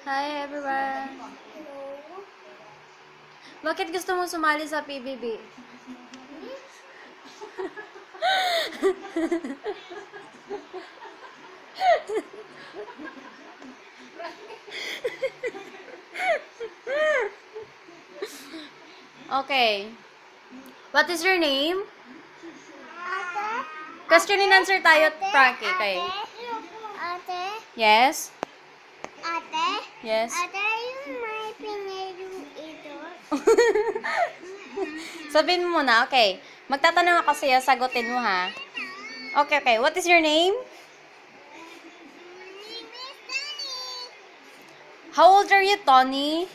Hi everyone! Bakit gusto mo sumali sa PBB? Okay. What is your name? Question and answer tayo, Frankie. Okay. Ate, Yes? ate, Yes? ate, yung may pinero ito. Sabihin mo muna, okay. Magtatanong ako sa'yo, sagutin mo ha. Okay, okay. What is your name? How old are you, Tony?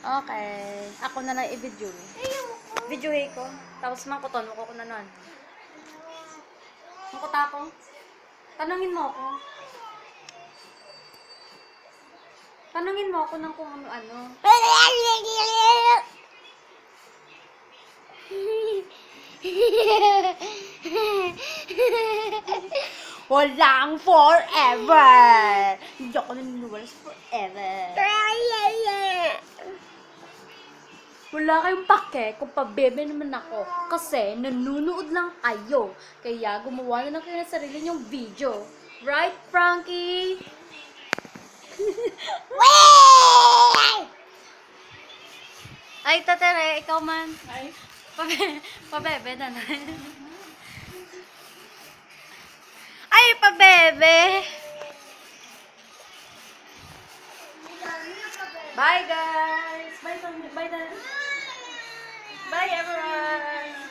Okay. Ako na lang i-video. Videohay ko. Tapos mangkuton mo ko na nun. Mangkuta ako. Tanungin mo ako. Tanungin mo ako ng kung ano-ano. Walang forever! Hindi ako naniniwala sa forever. Wala kayong pake kung pabebe naman ako. Kasi nanunood lang kayo. Kaya gumawa na lang kayo ng sarili nyong video. Right, Frankie? Ay, tatere, ikaw man. Ay. Pabebe na na. Ay, pabebe! Bye, guys! Bye, bye, bye, everyone!